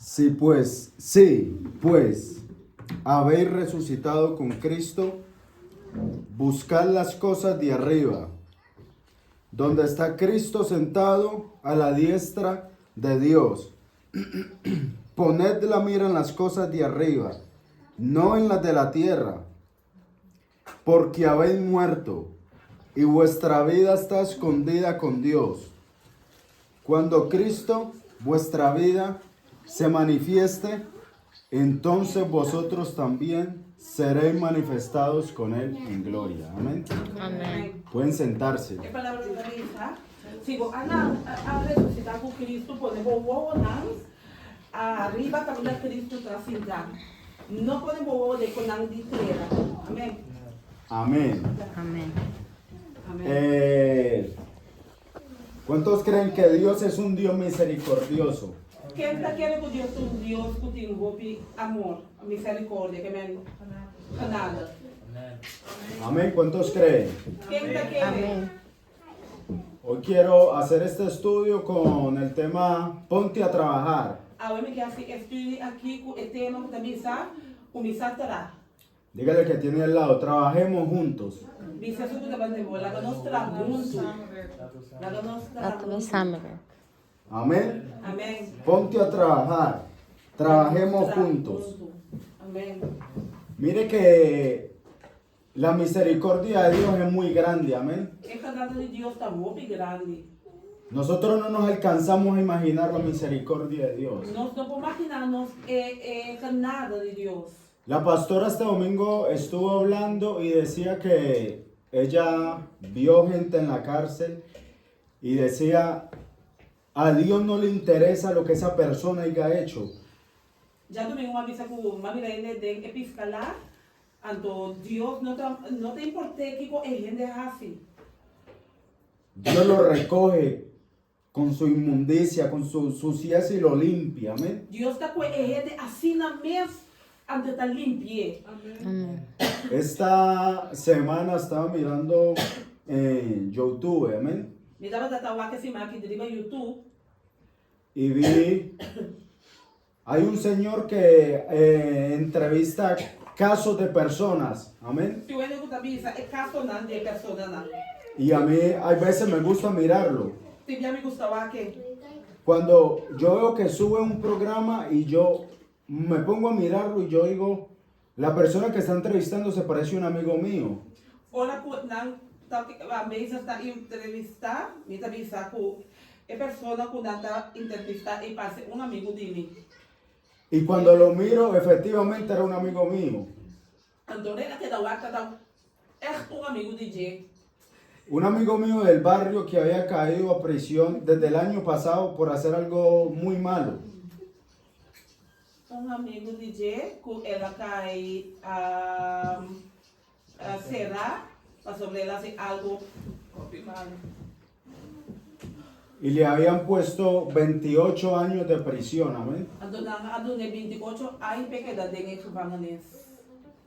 Sí, pues, habéis resucitado con Cristo, buscad las cosas de arriba, donde está Cristo sentado a la diestra de Dios. Poned la mira en las cosas de arriba, no en las de la tierra, porque habéis muerto, y vuestra vida está escondida con Dios. Cuando Cristo, vuestra vida, se manifieste, entonces vosotros también seréis manifestados con Él en gloria. Amén. Amén. Pueden sentarse. É palavra de Davi, tá? Sigo, a ressuscitar com Cristo, podemos voar arriba também Cristo está sentado. Não podemos voar de conan de tierra. Amém. Amén. Amén. Amém. ¿Cuántos creen que Dios es un Dios misericordioso? Quem está querendo que Deus é Deus que tem amor, misericórdia, que é nada. Amén. ¿Cuántos creen? Quem está querendo? Amén. Hoy quiero hacer este estudio con el tema Ponte a trabajar. A homem que estude aqui com o tema da missa, começar a trabalhar. Dígale que tiene al lado, trabajemos juntos. Missa suku da bande bola, laga nós trabalhamos junto. Laga nós Atve trabalhamos. samere. Amén. Amém. Ponte a trabajar. Trabajemos juntos. Amém. Mire que la misericordia de Dios es muy grande. Amén. A canada de Deus está muito grande. Nosotros no nos alcanzamos a imaginar la misericordia de Dios. Nós não podemos imaginar canada de Deus. La pastora este domingo estuvo hablando y decía que ella vio gente en la cárcel y decía, a Dios no le interesa lo que esa persona haya hecho. Já domingo uma missa com uma menina de episcalar, então Deus não te importa que com gente assim. Dios lo recoge con su inmundicia, con su suciedad y lo limpia. Amén. Deus está com gente assim na mesa, ante está limpie. Amén. Esta semana estaba mirando en YouTube, amén, Me dava da tawa que se marca de YouTube. y vi, hay un señor que entrevista casos de personas, amén, Se o ene da missa é caso não de pessoa não. y a mí hay veces me gusta mirarlo. Se me gostava que Cuando yo veo que sube un programa y yo me pongo a mirarlo y yo digo, la persona que está entrevistando se parece a un amigo mío. ora por não a mesa está entrevistar, me também saco é pessoa que está entrevistar e passa amigo dele. Y cuando lo miro, efectivamente era un amigo mío. Então ele que dá o acta é amigo de Jay. Un amigo mío del barrio que había caído a prisión desde el año pasado por hacer algo muy malo. Amigo de Jay, que ela cai a será, para sobre ela hacer algo malo. Y le habían puesto 28 años de prisión, amén. Então na 28 aí pequena de gevangenis.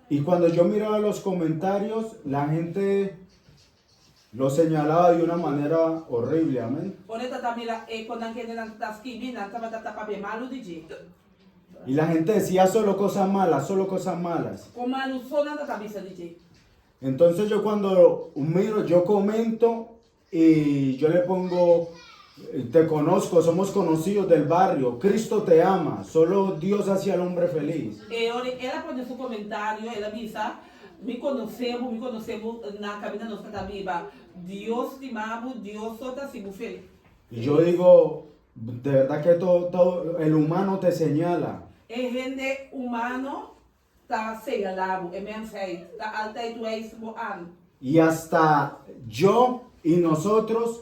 Y cuando yo miraba los comentarios, la gente lo señalaba de una manera horrible, amén. Ora tá mira e quando aquele não tá escrevendo, tava para malo de Jay. Y la gente decía solo cosas malas, solo cosas malas. Como malo só na cabeça de Jay. Entonces yo cuando miro, yo comento y yo le pongo, te conozco, somos conocidos del barrio, Cristo te ama, solo Dios hace al hombre feliz. E ela pode seu comentário, ela avisa, me conhecemos na cabina nossa da viva. Deus te ama, Deus só está sigo feliz. Y yo digo, de verdad que todo el humano te señala. E gente humano tá señalado, é mensagem, tá alta e tu és boan. Y hasta yo y nosotros,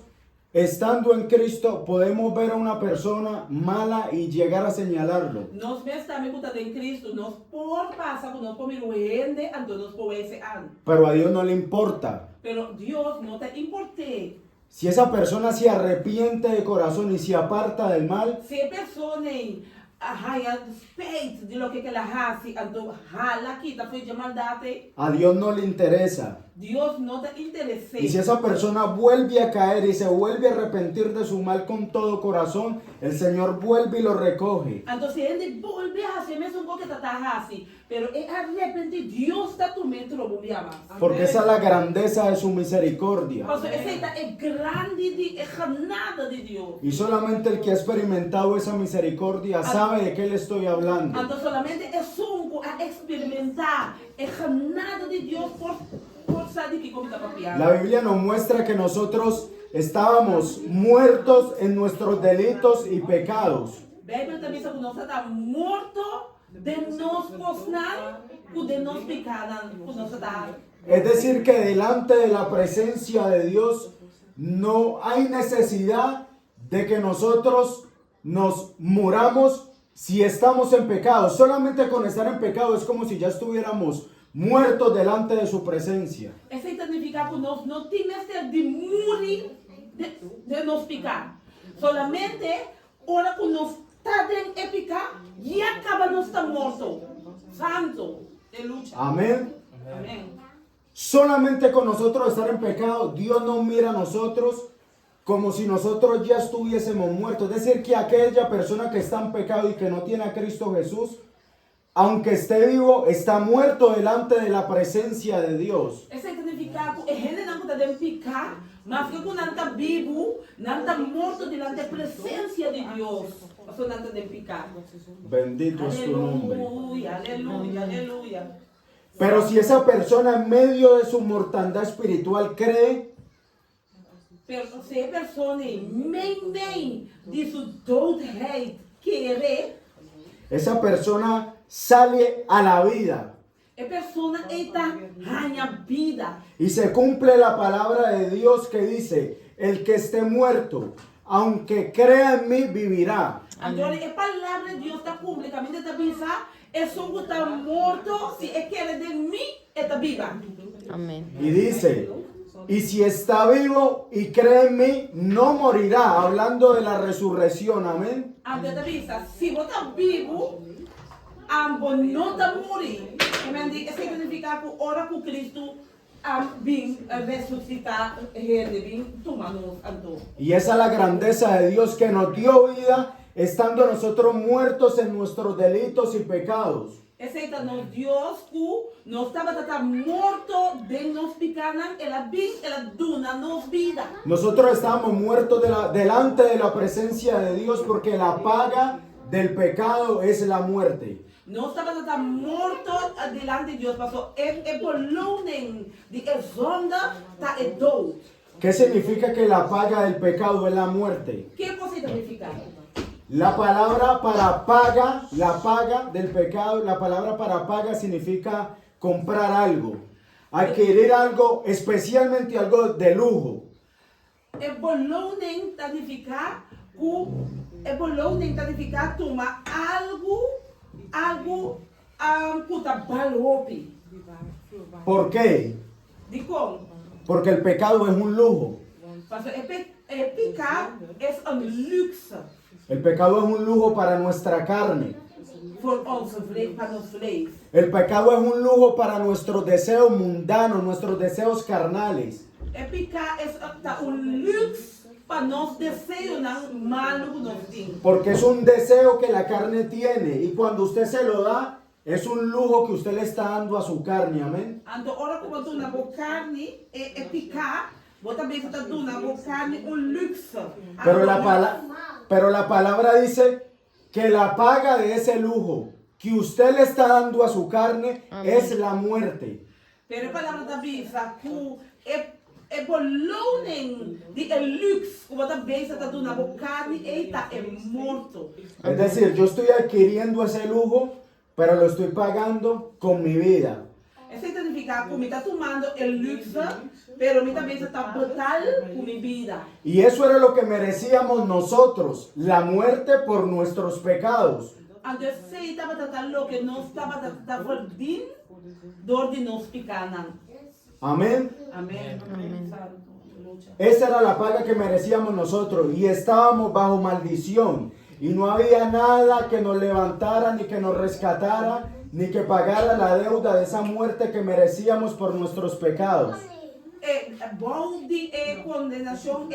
estando en Cristo, podemos ver a una persona mala y llegar a señalarlo. Nós mesmos também cuidando em Cristo, nós por passar por nós comer gente, então nós podemos ser an. Pero a Dios no le importa. Pero Deus não te importa. Si esa persona se arrepiente de corazón y se aparta del mal, Se a pessoa nem a respeito de lo que ela faz, então ela aqui tá foi de maldade. a Dios no le interesa. Dios no te interesa. Y si esa persona vuelve a caer y se vuelve a arrepentir de su mal con todo corazón, el Señor vuelve y lo recoge. Entonces él vuelve a hacer mesmo que está así, pero es arrepentir. Dios está tu metro, Porque esa es la grandeza de su misericordia. Esa es grande, es nada de Dios. Y solamente el que ha experimentado esa misericordia sabe de qué le estoy hablando. Entonces solamente es un a experimentar es nada de Dios por saber que comida papiada. La Biblia nos muestra que nosotros estábamos muertos en nuestros delitos y pecados. Bíblia também diz que nós está morto de nos posnar, de nos pecar, nós está. Es decir, que delante de la presencia de Dios no hay necesidad de que nosotros nos muramos si estamos en pecado. Solamente con estar en pecado es como si ya estuviéramos muertos delante de su presencia. Eso significa que nós não temos de morir de nos pecar. Solamente ora que nós está em pecar e acaba nós está morto. Santo, de lucha. Amén. Amém. Solamente con nosotros estar en pecado, Dios nos mira a nosotros como si nosotros ya estuviésemos muertos. Es decir, que aquella persona que está en pecado y que no tiene a Cristo Jesús, aunque esté vivo, está muerto delante de la presencia de Dios. Eso significa que gente não está em pecar, mas que não está vivo, não está morto delante da presença de Deus. Mas não está em pecar. Bendito es tu nombre. Aleluya, aleluya, aleluya. Pero si esa persona en medio de su mortandad espiritual cree, Pero se a pessoa meio de sua doodheid querer, esa persona sale a la vida a pessoa está ganha vida. y se cumple la palabra de Dios que dice, el que esté muerto, aunque crea en mí, vivirá. Então, a palavra de Deus está publicamente está pensar, é só que está morto, se é que ele de mim, está viva. Amén. Y dice, y si está vivo y cree en mí, no morirá. Hablando de la resurrección, amén. Então, está pensar, se você está vivo, ambos não está morir. Isso significa que ora com Cristo, vim ressuscitar, ele vim tomar-nos andou. Y esa es la grandeza de Dios que nos dio vida estando nosotros muertos en nuestros delitos y pecados. Aceita nos Deus que nós estava morto de nos picanan, ela duna nos vida. Nosotros estábamos muertos delante de la presencia de Dios porque la paga del pecado es la muerte. Nós estava morto delante de Deus, passou beloning de zonde está dood. ¿Qué significa que la paga del pecado es la muerte? Que você significa? La palabra para paga, la paga del pecado, la palabra para paga significa comprar algo, adquirir algo, especialmente algo de lujo. Beloning significa tomar algo puta valor. ¿Por qué? De como? Porque el pecado es un lujo. Pecar es luxe. El pecado es un lujo para nuestra carne. Para nos vlees. El pecado es un lujo para nuestros deseos mundanos, nuestros deseos carnales. Pecar es un luxe para nos deseos malos que nos tienen. Porque es un deseo que la carne tiene y cuando usted se lo da, es un lujo que usted le está dando a su carne, amén. Então, ora como tu na carne é picar, vou também está tu na carne luxe. Pero la palabra dice que la paga de ese lujo que usted le está dando a su carne es la muerte. Pero a palavra também diz que beloning de luxe, como também está tu na carne está morto. Es decir, yo estoy adquiriendo ese lujo, pero lo estoy pagando con mi vida. Eso significa que me está tomando el luxe, pero me también está brutal con mi vida. Y eso era lo que merecíamos nosotros, la muerte por nuestros pecados. Entonces, se estaba tratando lo que no estaba tratando bien, door de nos picanan. Amén. Amén. Amén. Esa era la paga que merecíamos nosotros y estábamos bajo maldición. Y no había nada que nos levantara ni que nos rescatara ni que pagara la deuda de esa muerte que merecíamos por nuestros pecados. Bom de condenação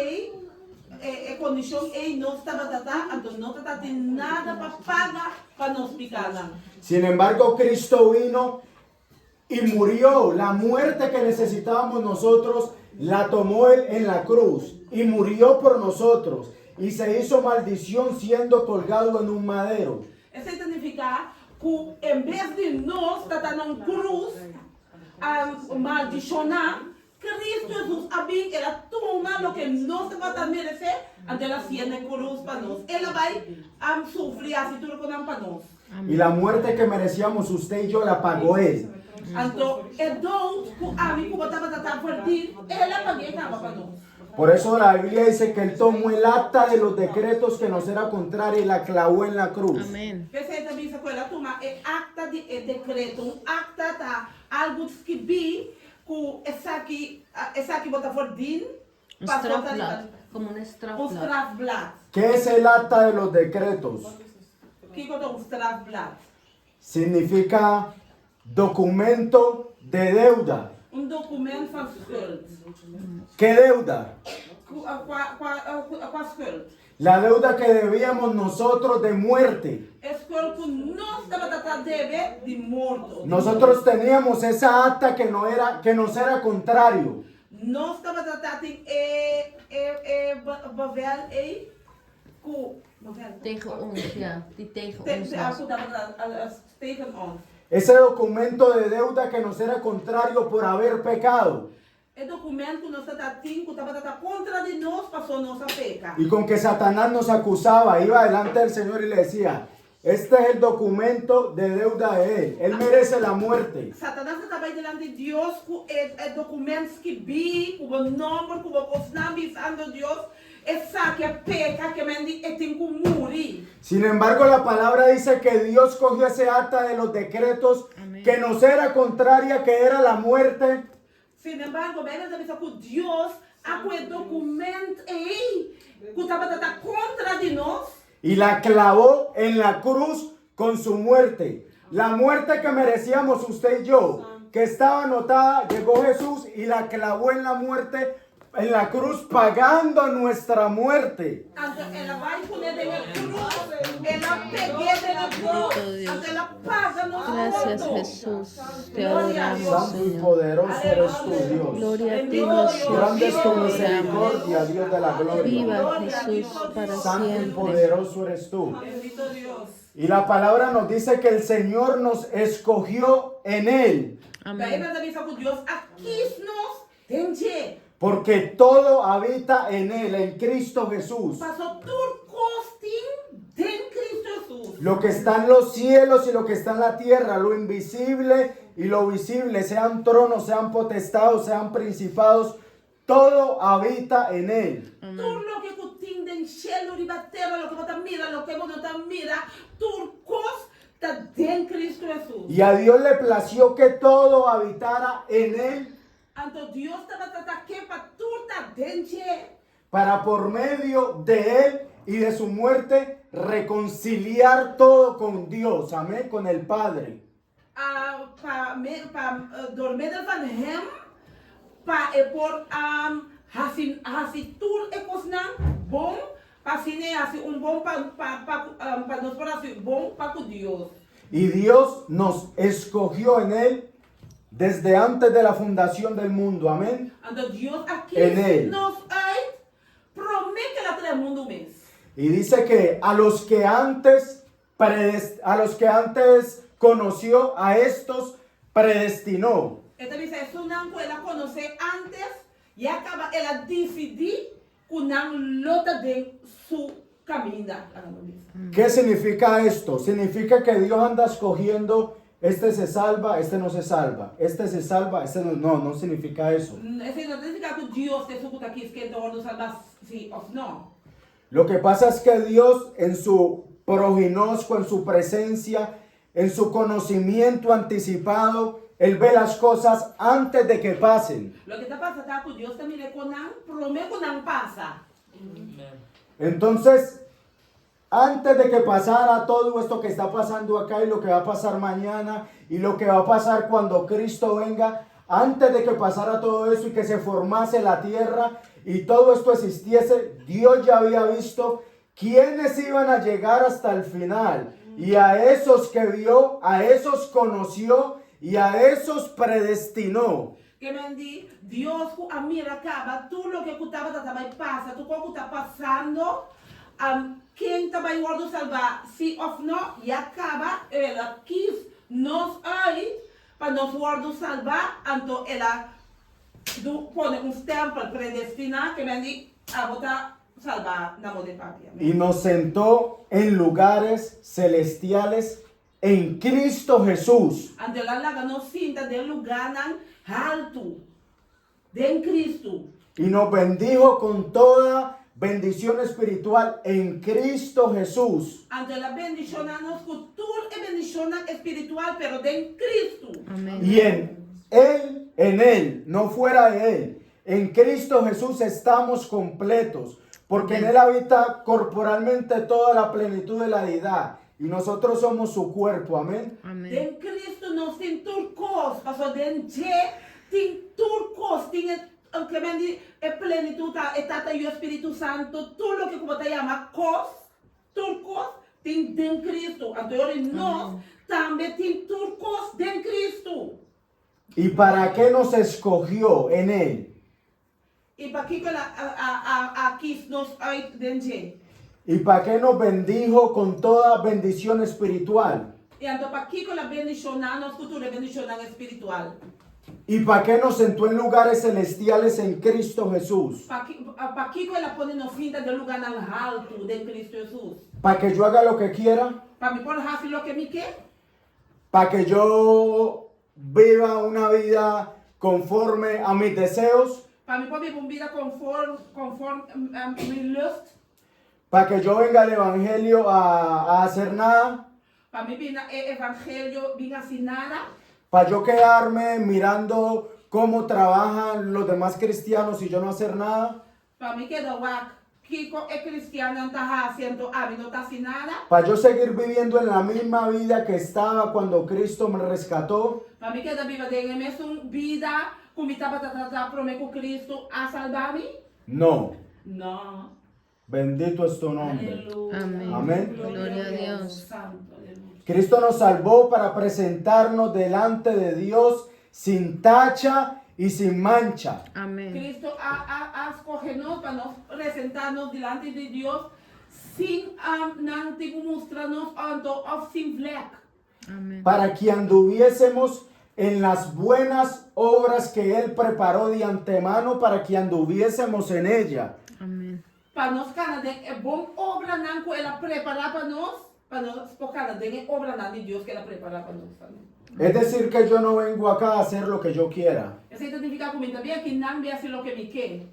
condição não estava tratando, então não tratava de nada para pagar para nos pecados. Sin embargo, Cristo vino y murió. La muerte que necesitábamos nosotros la tomó Él en la cruz y murió por nosotros y se hizo maldición siendo colgado en un madero. Isso significa que em vez de nós tratar na cruz, maldicionar, Cristo Jesus abrir, ela toma o que nós vamos merecer, então ela siena cruz para nós. Ela vai sofrer assim tudo para nós. Y la muerte que merecíamos usted y yo la pagó Él. Então, é dom que a mim, como estava tratando por ti, ela pagava para nós. Por eso la Biblia dice que Él tomó el acta de los decretos que nos era contraria y la clavó en la cruz. Amén. Você também diz que ela toma acta de decreto, acta tá algo que vi que essa aqui bota por din, Un strafblad, como un strafblad. strafblad. ¿Qué es el acta de los decretos? Que é strafblad? Significa documento de deuda. Documento van schuld. ¿Qué deuda? Qua schuld. La deuda que debíamos nosotros de muerte. Schuld que nós estava tratando de morto. Nosotros teníamos esa acta que nos era contrario. Nós estava tratando bevel Tegen ons, ja. Die tegen ons was. tegen ons. Ese documento de deuda que nos era contrario por haber pecado. É documento que nós estava contra de nós, passou nossa peca. Y con que Satanás nos acusaba, iba delante del Señor y le decía, este es el documento de deuda de Él. Él merece la muerte. Satanás estava aí delante de Deus com documentos que vi, com o nome, com os nomes de Deus. Essa que é peca que me tem que morir. Sin embargo, la palabra dice que Dios cogió ese acta de los decretos que nos era contraria, que era la muerte. Sin embargo, a Bíblia diz que Deus aquele documento aí que estava contra de nós. Y la clavó en la cruz con su muerte. La muerte que merecíamos usted y yo, que estaba anotada, llegó Jesús y la clavó en la muerte, en la cruz, pagando nuestra muerte. Ela vai poner de la cruz, ela pegué de la cruz, ela paga nosso Gracias, morto. Jesús. Te adoramos, Santo y Señor. poderoso eres tu Dios. Gloria a ti, Jesús. Grande es tu Te adoramos. misericordia, Dios de la gloria. Viva Jesús para Santo y siempre. poderoso eres tú. Bendito Deus. Y la palabra nos dice que el Señor nos escogió en Él. A Amén. Bíblia diz que Deus quis nos tende. Porque todo habita en Él, en Cristo Jesús. Passou tudo costinho em Cristo Jesus. Lo que está en los cielos y lo que está en la tierra, lo invisible y lo visible, sean tronos, sean potestados, sean principados, todo habita en Él. Tudo lo que tem em cielo, riba terra, lo que você mira, lo que você não mira, tudo está em Cristo Jesus. Y a Dios le plació que todo habitara en Él Então Deus estava tratando que para tudo estar dentro. para por medio de Él y de su muerte reconciliar todo con Dios, amén, con el Padre. Para dormir van hem, para por assim tudo é coisa bom, para assim assim bom para nós para assim bom para Deus. Y Dios nos escogió en Él desde antes de la fundación del mundo, amén. Então Deus aqui En Él. nos promete que ela traz mundo mês. Y dice que a los que antes conoció, a estos predestinó. Então isso é não que ela conhecer antes e acaba ela decidir que não lota de su caminho. ¿Qué significa esto? Significa que Dios anda escogiendo, este se salva, este no se salva, este se salva, este no. No, no significa eso. Isso não significa que Deus te escuta aqui esquenta ou não salva sim ou não. Lo que pasa es que Dios en su proginosco, en su presencia, en su conocimiento anticipado, Él ve las cosas antes de que pasen. Lo que está passando é que Deus também promete que não passa. Entonces, antes de que pasara todo esto que está pasando acá y lo que va a pasar mañana y lo que va a pasar cuando Cristo venga, antes de que pasara todo eso y que se formase la tierra y todo esto existiese, Dios ya había visto quiénes iban a llegar hasta el final. Y a esos que vio, a esos conoció y a esos predestinó. Que me di, Dios a mira acaba, tú lo que estaba também passa, tu como está passando, quem também vai salvar, se ou não, e acaba, ela quis nos aí, para nos guardar salvar, então ela põe tempo predestinar, que me di, a botar salvar na mão de papi. Y nos sentó en lugares celestiales en Cristo Jesús. Ante la laga nos sienta de lugar alto, de Cristo. Y nos bendijo con toda bendición espiritual en Cristo Jesús. Ante la bendición nos cultura y bendición espiritual, pero de Cristo. Amén. Y en Él, no fuera de Él. En Cristo Jesús estamos completos, porque en Él habita corporalmente toda la plenitud de la deidad. Y nosotros somos su cuerpo, amén. Amén. De Cristo nos tem turcos, pastor de tem turcos, tem que me di plenitud, etata y Espíritu Santo, todo lo que como te llama turcos, tem de Cristo. Entonces nos también tem turcos de Cristo. ¿Y para qué nos escogió en Él? Y para que aquí nos hay de ¿Y para qué nos bendijo con toda bendición espiritual? y entonces para que la bendición nos cultura bendición espiritual. ¿Y para qué nos sentó en lugares celestiales en Cristo Jesús? Para que ela pone nos finta del lugar alto de Cristo Jesús. ¿Para que yo haga lo que quiera? Para mí por hacer lo que me quiere. ¿Para que yo viva una vida conforme a mis deseos? Para mí por vivir una vida conforme mi lust. ¿Para que yo venga al evangelio a hacer nada? Para mí viene el evangelio, viene así nada. ¿Para yo quedarme mirando cómo trabajan los demás cristianos y yo no hacer nada? Para mí que Kiko es cristiano, no está haciendo, a mí no está haciendo nada. ¿Para yo seguir viviendo en la misma vida que estaba cuando Cristo me rescató? Para mí que da viva de la misma vida, como estaba tratando con Cristo a salvarme. No. No. Bendito es tu nombre. Aleluya. Amén. Amén. Gloria a Dios. Santo, aleluya. Cristo nos salvó para presentarnos delante de Dios sin tacha y sin mancha. Amén. Cristo ha escogido para nos presentarnos delante de Dios sin mostrarnos sin fleck. Amén. Para que anduviésemos en las buenas obras que Él preparó de antemano para que anduviésemos en ella. Amén. Para nos cada de bom obra que ela prepara para nos por cada de obra de Dios que ela prepara para nos también. Es decir, que yo no vengo acá a hacer lo que yo quiera. Eso significa que también que no me hace lo que me quiere.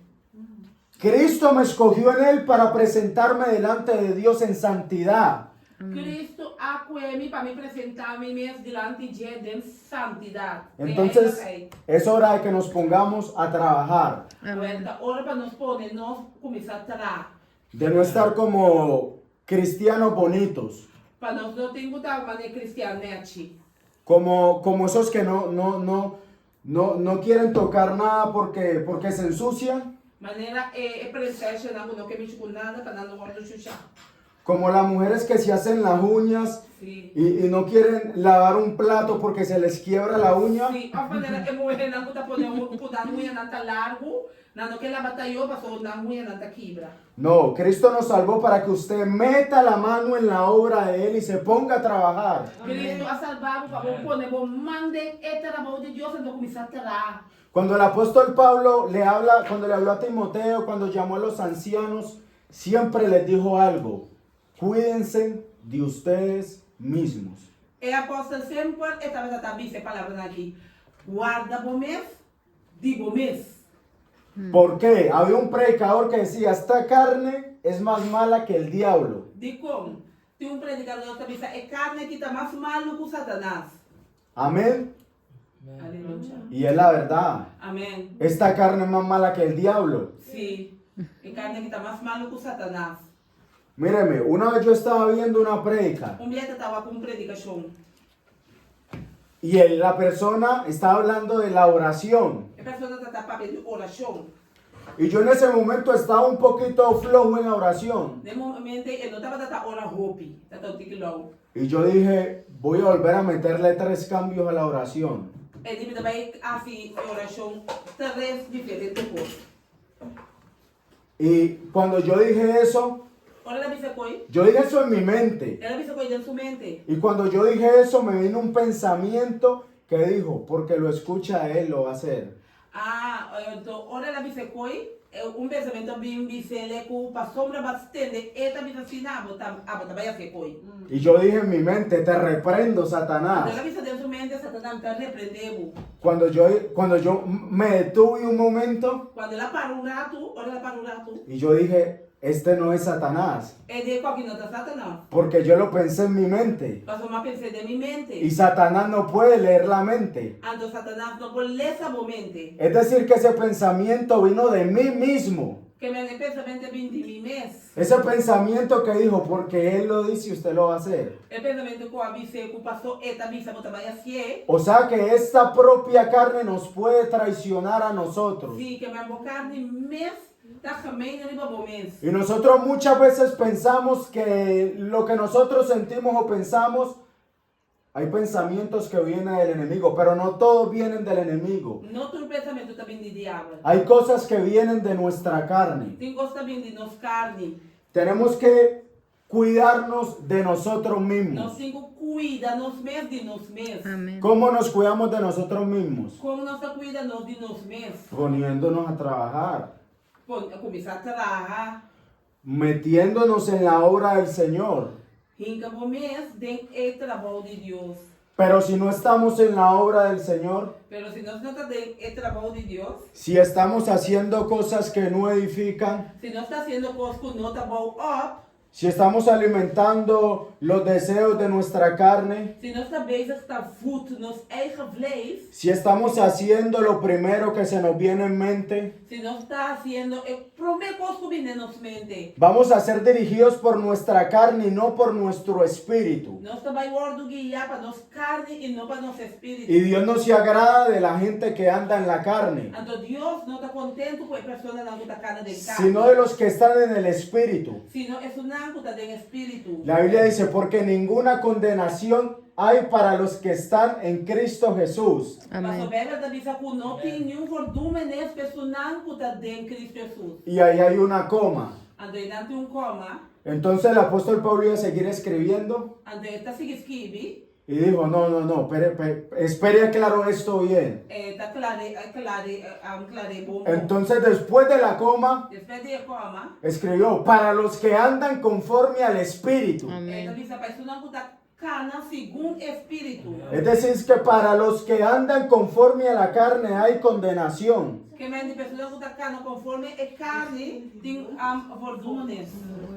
Cristo me escogió en Él para presentarme delante de Dios en santidad. Cristo acuéme para me presentarme delante de santidad. Entonces, es hora de que nos pongamos a trabajar. Amén. Ahora para nos poner, nos comenzar a trabajar. De no estar como cristianos bonitos. Para nos no tengo tal manera cristianechi. Como esos que no quieren tocar nada porque se ensucian. Manera presente no que me chuco nada para no guardar chucha. Como las mujeres que se hacen las uñas Sí. y no quieren lavar un plato porque se les quiebra la uña. Sí, a manera que mujer no puede poner una uña nada largo, nada que la batalló pasó una uña nada quibra. No, Cristo nos salvó para que usted meta la mano en la obra de Él y se ponga a trabajar. Cristo ha salvado para poner mande este trabajo de Dios en comenzar a trabajar. Cuando el apóstol Pablo cuando le habló a Timoteo, cuando llamó a los ancianos, siempre les dijo algo: cuídense de ustedes mismos. El apóstol siempre estaba tratando de palabras aquí. Guarda vos di vos. ¿Por qué? Había un predicador que decía: esta carne es más mala que el diablo. Di como? Tem predicador que dice: es carne que está más malo que Satanás. Amén. Aleluya. Y es la verdad. Amén. Esta carne es más mala que el diablo. Sí. Es carne que está más malo que Satanás. Míreme, una vez yo estaba viendo una prédica Dia estava com predicação. y la persona estaba hablando de la oración. A pessoa está falando de oração. Y yo en ese momento estaba un poquito flojo en la oración. De momento, ele não estava dando ora hopi, estava tiquilão. Y yo dije, voy a volver a meterle 3 cambios a la oración. Ele também assim oração 3 diferentes coisas. Y cuando yo dije eso, Ora ela disse coi, yo dije eso en mi mente. ela disse coi dentro sua mente. Y cuando yo dije eso, me vino un pensamiento que dijo, porque lo escucha él, lo va a hacer. Então ora ela disse coi, pensamento bem disse que para sombra bastante, ela disse assim, vai fazer coi. Y yo dije en mi mente, te reprendo, Quando Satanás. ela disse dentro sua mente, Satanás está repreendendo. Cuando yo me detuve un momento Quando ela parou um rato, ora ela parou um rato, y yo dije, este no es Satanás. de qual que não está Satanás. Porque yo lo pensé en mi mente. Passou uma pensei de minha mente. Y Satanás no puede leer la mente. Então Satanás não pode ler essa mente. Es decir, que ese pensamiento vino de mí mismo. Que meu pensamento vem de mim mesmo. Ese pensamiento que dijo, porque él lo dice, usted lo va a hacer. O pensamento que eu avisei que passou, esta visa vou trabalhar assim. O sea que esta propia carne nos puede traicionar a nosotros. Sim, que minha carne mesmo está caminhando em momento. Y nosotros muchas veces pensamos que lo que nosotros sentimos o pensamos, hay pensamientos que vienen del enemigo, pero no todos vienen del enemigo. Não todo pensamento está vindo de diabo. Hay cosas que vienen de nuestra carne. Tem coisa vindo de nossa carne. Tenemos que cuidarnos de nosotros Nós mismos. temos que cuidar nós mesmos de nós mesmos. Amén. ¿Cómo nos cuidamos de nosotros mismos? Como nós cuidamos de nós mesmos. Poniéndonos a trabajar, Começar a trabalhar. metiéndonos en la obra del Señor. Rinca mês dentro do trabalho de Deus. Pero si no estamos en la obra del Señor, Pero se nós não estamos dentro do trabalho de Deus, si estamos haciendo cosas que no edifican, se nós estamos fazendo coisas que não está bom up, si estamos alimentando los deseos de nuestra carne, se nós estamos bezig está voet nos eigen vlees, si estamos haciendo lo primero que se nos viene en mente, se nós está fazendo a primeira coisa que vem na nossa mente, vamos a ser dirigidos por nuestra carne y no por nuestro espíritu. nós também vamos guiar para nossa carne e não para nosso espírito. Y Dios no se agrada de la gente que anda en la carne, Então Deus não está contente com a pessoa que está carne de carne, sino de los que están en el espíritu. sino é um que está em espírito. La Biblia dice, porque ninguna condenación hay para los que están en Cristo Jesús. Mas a Amén. Bíblia está dizendo que não tem nenhum verdume nesse pessoa que está em Cristo Jesus. Y ahí hay una coma. Então ele não tem coma, Entonces el apóstol Pablo iba a seguir escribiendo então ele está se escreve. y dijo, no, espere aclaro esto bien. Está claro, bom. Entonces después de la coma, Depois de coma, escribió, para los que andan conforme al Espíritu. ele Amén. diz a pessoa que está cana segundo espírito. Es decir, que para los que andan conforme a la carne hay condenación. Que mente pessoa que está cana conforme a carne tem verdumes.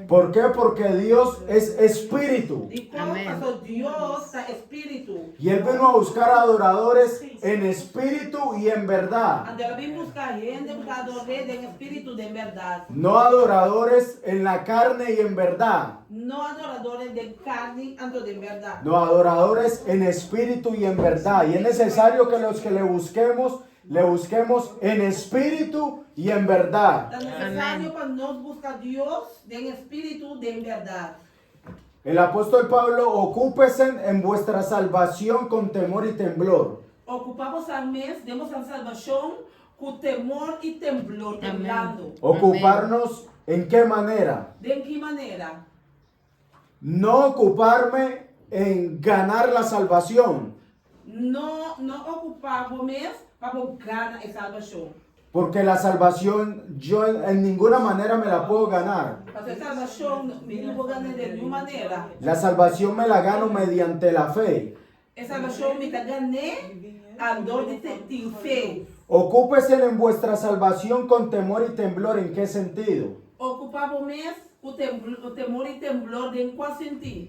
¿Por qué? Porque Dios es espíritu. E como Amém. pastor Deus está espírito. Y Él vino a buscar adoradores en espíritu y en verdad. Então ela vem buscar gente que adora em espírito de verdade. No adoradores en la carne y en verdad. Não adoradores de carne, ando de verdade. No, adoradores en espíritu y en verdad. Y es necesario que los que le busquemos en espíritu y en verdad. É necessário para nós buscar Deus em espírito de verdade. El apóstol Pablo, ocúpese en vuestra salvación con temor y temblor. Ocupamos al mes, demos a salvación con temor y temblor, Amén. temblando. Ocuparnos en qué manera. ¿De qué manera? No ocuparme en ganar la salvación. No ocupamos mes para ganar a salvación. Porque la salvación yo en ninguna manera me la puedo ganar. Porque a salvación no puedo ganar de ninguna manera. La salvación me la gano mediante la fe. A salvación me la gané a dor de ter fe. Ocúpese en vuestra salvación con temor y temblor. ¿En qué sentido? Ocupamos mes con temor y temblor, ¿en cuál sentido?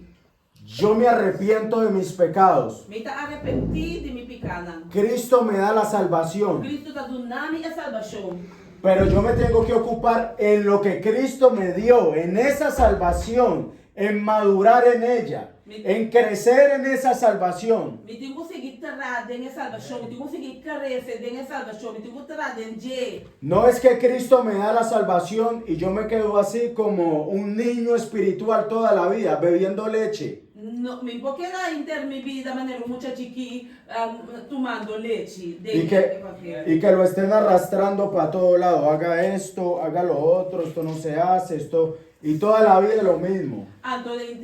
Yo me arrepiento de mis pecados. Me está arrepentido de mi pecado. Cristo me da la salvación. Cristo está dando a salvación. Pero yo me tengo que ocupar en lo que Cristo me dio, en esa salvación, en madurar en ella, en crecer en esa salvación. Me tengo que seguir trabajando en esa salvación, me tengo que seguir creciendo en esa salvación, me tengo que tratar en J. No es que Cristo me da la salvación y yo me quedo así como un niño espiritual toda la vida, bebiendo leche. No, me porque la inter mi vida manera mucha chiqui tomando leche. Y que lo estén arrastrando para todo lado. Haga esto, haga lo otro, esto no se hace, esto. Y toda la vida lo mismo. Entonces,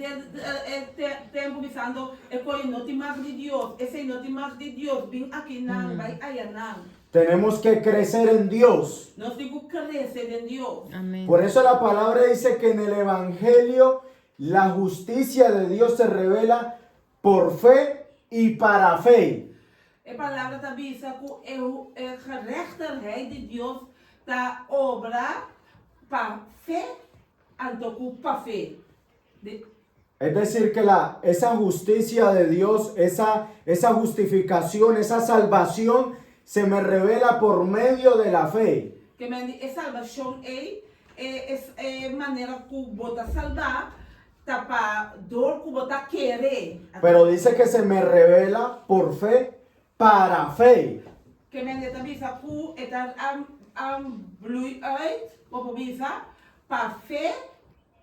tempo pensando, no te más de Dios, ese no te más de Dios, ven aquí, nan, vai allá, nan. Tenemos que crecer en Dios. Nos digo crecer en Dios. Amén. Por eso la palabra dice que en el Evangelio la justicia de Dios se revela por fe y para fe. La palabra también dice que la gerechtigheid de Dios está obra para fe, antoku para fe. Es decir, que esa justicia de Dios, esa justificación, esa salvación se me revela por medio de la fe. Que esa salvación es manera que bota salvar. Pero dice que se me revela por fe, para fe. Que me dice que está blue para fe,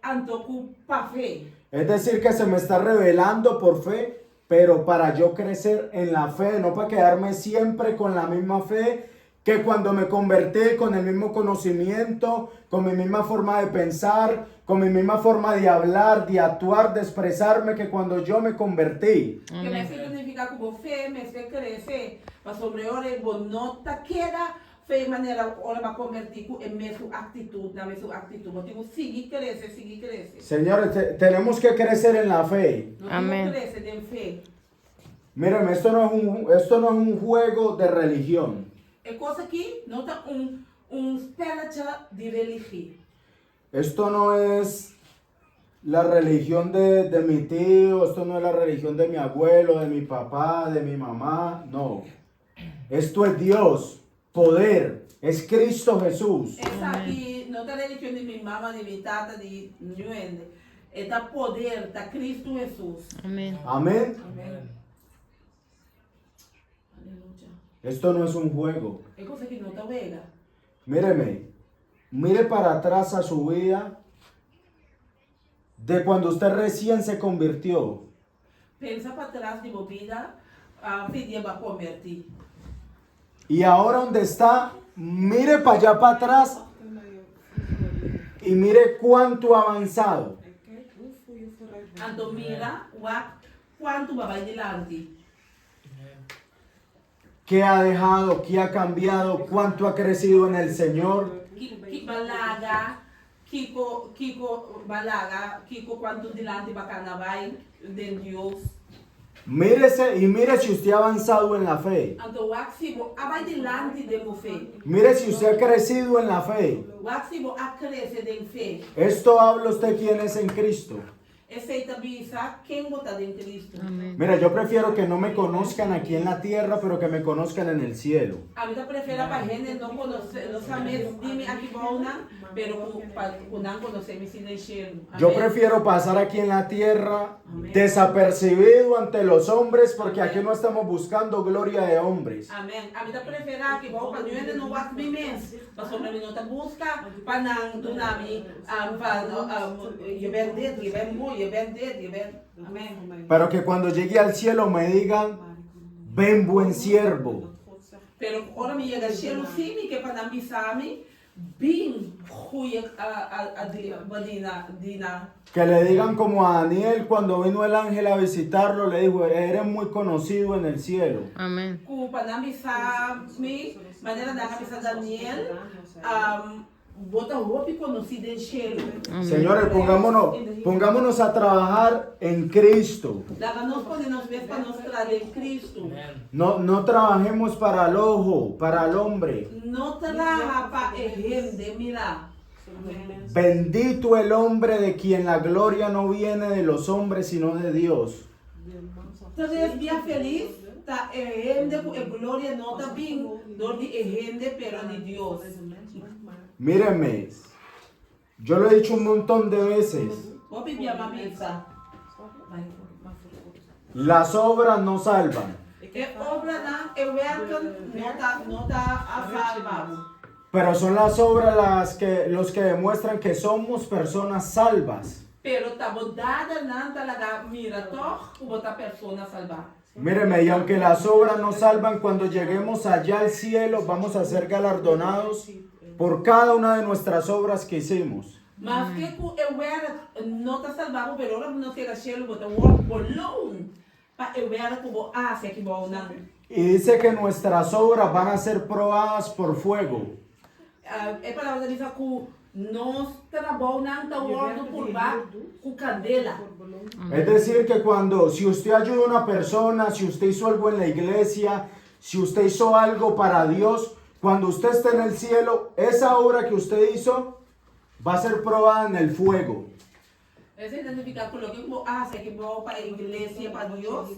antoku para fe. Es decir, que se me está revelando por fe, pero para yo crecer en la fe, no para quedarme siempre con la misma fe que cuando me convertí, con el mismo conocimiento, con mi misma forma de pensar, con mi misma forma de hablar, de actuar, de expresarme, que cuando yo me convertí. Que me significa como fe, me hace crecer, pero sobre ahora no te queda fe manera ahora va a convertir en mi actitud, Digo, sigue crece. Señores, tenemos que crecer en la fe. Amén. Crecer en fe. Mírenme, esto no es un juego de religión. É coisa que não está spelletje de religión. Esto no es la religión de mi tío, esto no es la religión de mi abuelo, de mi papá, de mi mamá, no. Esto es Dios, poder, es Cristo Jesús. Essa aqui não está religião de minha mamá, de minha tata, de ninguém. Está poder, está Cristo Jesús. Amén. Amén. Amém. Esto no es un juego. É coisa que não está vega. Mire para atrás a su vida de cuando usted recién se convirtió. Pensa para trás de minha vida, pedia para convertir. Y ahora donde está, mire para allá para atrás y mire cuánto ha avanzado. Então mira quanto vai adelante. ¿Qué ha dejado? ¿Qué ha cambiado? ¿Cuánto ha crecido en el Señor? Kiko balaga, Kiko quanto delante bacana vai de Dios. Mírese y mire si usted ha avanzado en la fe. Então o vai delante de minha fé. Mire si usted ha crecido en la fe. O a crescer em fé. Esto habla usted quién es en Cristo. Essa visa quem bota em Cristo. Amén. Mira, yo prefiero que no me conozcan aquí en la tierra, pero que me conozcan en el cielo. A vida prefere para gente não conhecer, não saber de aqui bona, pero não conhecer me sin enxergo. Yo prefiero pasar aquí en la tierra desapercibido ante los hombres, porque aquí no estamos buscando gloria de hombres. Amém. A vida prefere que vou para gente não vai me mens, mas sobre mim não tá busca para não do nome eu vender. Amém. Pero que cuando llegue al cielo me digan, ven buen siervo. Pero ahora me llega el cielo sim que para não bisame bem goeie dina. Que le digan como a Daniel cuando vino el ángel a visitarlo, le dijo, eres muy conocido en el cielo. Amén. Para não bisame, maneira da cabeça Daniel, bota roupa conocida en cielo. Señores, pongámonos a trabajar en Cristo. Nos podemos ver para nos traer en Cristo. No trabajemos para el ojo, para el hombre. No trabaja para el gente, mira. Bendito el hombre de quien la gloria no viene de los hombres, sino de Dios. 3 días feliz, ta gente con gloria no está bien, door die gente pero de Dios. Mírenme, yo lo he dicho un montón de veces. Opi via mamisa. Las obras no salvan, Obra na, werken no ta a salvar. pero son las obras los que demuestran que somos personas salvas. Pero ta bodada nan talaga mira toch, como ta persona salvar. Mírenme, y aunque las obras no salvan, cuando lleguemos allá al cielo vamos a ser galardonados por cada una de nuestras obras que hicimos. Mas que ku werk no ta salvar, pero ahora no se gachelo bota work bolon. Pa werk ku hace que bo nan. Y dice que nuestras obras van a ser probadas por fuego. É palavra diz que nós trabalhamos na ordem por baixo com candela. Es decir, que si usted ayuda a una persona, si usted hizo algo en la iglesia, si usted hizo algo para Dios, cuando usted esté en el cielo, esa obra que usted hizo va a ser probada en el fuego. Essa identificar com o que hace que vou para a igreja para Deus,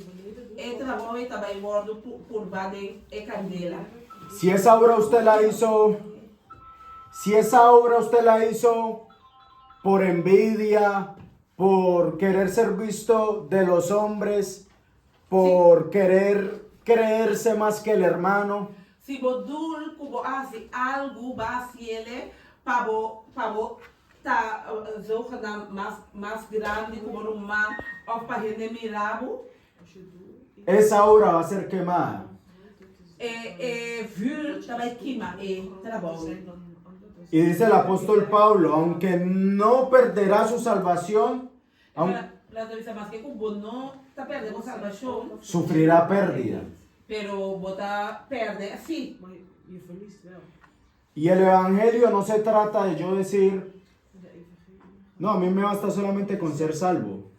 é trabalho também ordem por baixo é candela. Si esa obra usted la hizo por envidia, por querer ser visto de los hombres, por querer creerse más que el hermano. Se você hace algo básico para tá zogenaamd mais grande como humano ou para gente mirabo, Esa obra va a ser quemada. vuur também queima trabalho. Y dice el apóstol Pablo, aunque no perderá su salvación, La dice más que como no está perdendo salvação, sufrirá pérdida. pero bota perde assim. Y el evangelio no se trata de yo decir, no, a mí me basta solamente con ser salvo.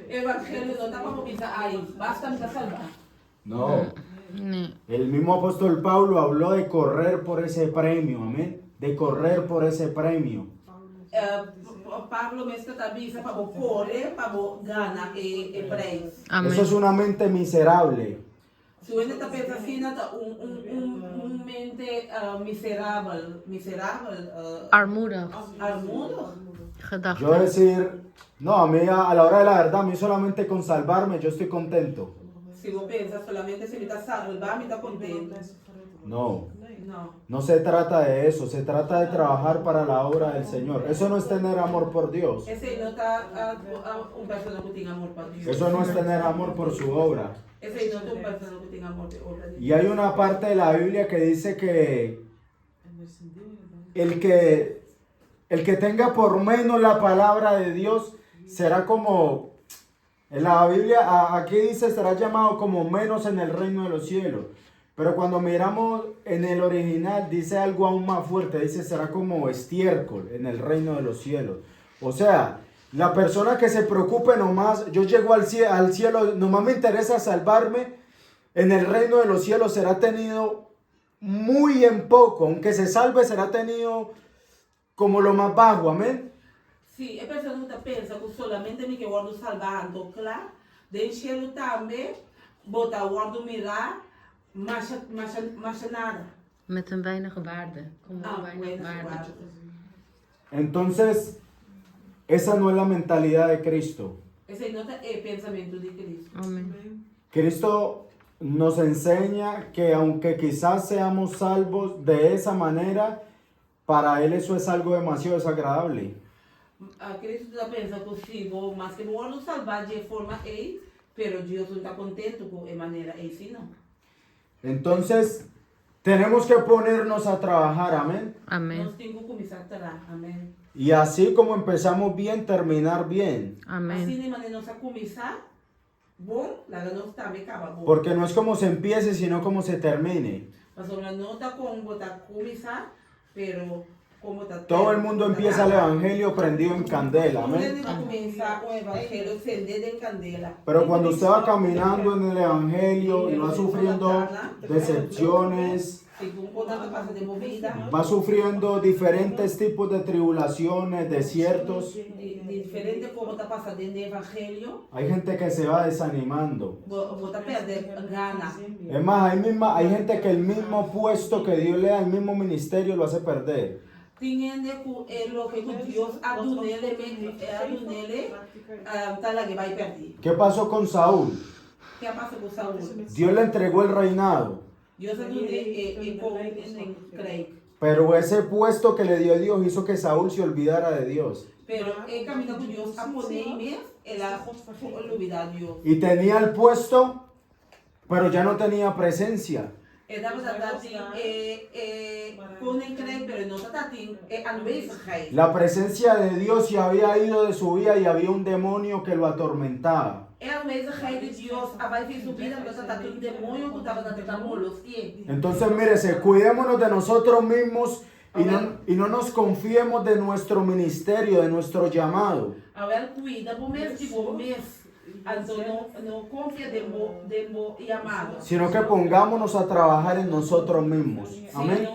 Evangelho não está para pensar aí, basta me salvar. No. El mismo apóstol Pablo habló de correr por ese premio, amén. De correr por ese premio. Pablo me está dizendo para correr, para ganhar o prêmio. Eso es una mente miserable. Se você está pensando assim, mente miserável, Armoedig. armudo. Gedachten. Yo decir, no, a mí a la hora de la verdad, a mí solamente con salvarme yo estoy contento. Se você pensa solamente se me está salvar, me está contento. No, Não. no se trata de eso, se trata de trabajar para la obra del Señor. Eso no es tener amor por Dios. Esse não está persona que tem amor para Deus. Eso no es tener amor por su obra. Esse não é persona que tem amor por Deus. Y hay una parte de la Biblia que dice que el que tenga por menos la palabra de Dios será como, en la Biblia aquí dice, será llamado como menos en el reino de los cielos. Pero cuando miramos en el original dice algo aún más fuerte, dice será como estiércol en el reino de los cielos. O sea, la persona que se preocupe nomás, yo llego al cielo, nomás me interesa salvarme, en el reino de los cielos será tenido muy en poco, aunque se salve será tenido como lo más bajo, amén. Sim, a pessoa que pensa que solamente me que guardo salvando, claro, de cielo também, botar guardo mirar, mas nada. Met een weinige waarde. Kom een weinig Weinig waarde. waarde. Entonces, esa no es la mentalidad de Cristo. Esse não é o pensamento de Cristo. Amén. Cristo nos enseña que aunque quizás seamos salvos de esa manera, para Él eso es algo demasiado desagradable. Cristo está pensando possível, mas que guardo salvar de forma aí, pero Deus não está contento com a maneira assim, não. Entonces, tenemos que ponernos a trabajar, amén. Amén. Nós temos que começar a trabalhar, amém. Y así como empezamos bien, terminar bien. Amén. Assim de maneira nós a começar, bom, lá nós também acaba bom. Porque no es como se empiece, sino como se termine. Mas nós não está como botar começar, pero como está. Todo el mundo empieza el evangelio prendido en candela, amén. Começar o evangelho acender en candela. Pero cuando usted va caminando en el evangelio y va sufriendo decepciones, Va sufriendo diferentes tipos de tribulaciones, desiertos. Diferente como está pasando en el evangelio. Hay gente que se va desanimando. Vota perder ganas. Es más, hay gente que el mismo puesto que Dios le da, el mismo ministerio lo hace perder. Teniendo lo que Dios adunele, tal que va a perder. ¿Qué pasó con Saúl? ¿Qué pasó con Saúl? Dios le entregó el reinado. Dios adunele con Craig. Pero ese puesto que le dio Dios hizo que Saúl se olvidara de Dios. Pero el camino con Dios a ponerme, él olvidó a Dios. Y tenía el puesto, pero ya no tenía presencia. La presencia de Dios se había ido de su vida y había un demonio que lo atormentaba. Entonces, mírese, cuidémonos de nosotros mismos y no nos confiemos de nuestro ministerio, de nuestro llamado. Sino que pongámonos a trabajar en nosotros mismos. Amén.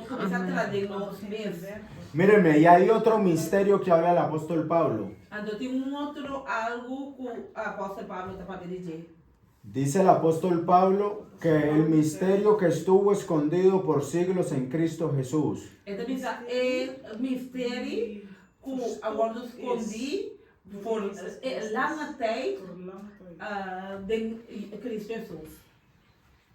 Mírenme, y hay otro misterio que habla el apóstol Pablo. Dice el apóstol Pablo que el misterio que estuvo escondido por siglos en Cristo Jesús. El misterio que agora escondi por larga tijd de Cristo Jesús.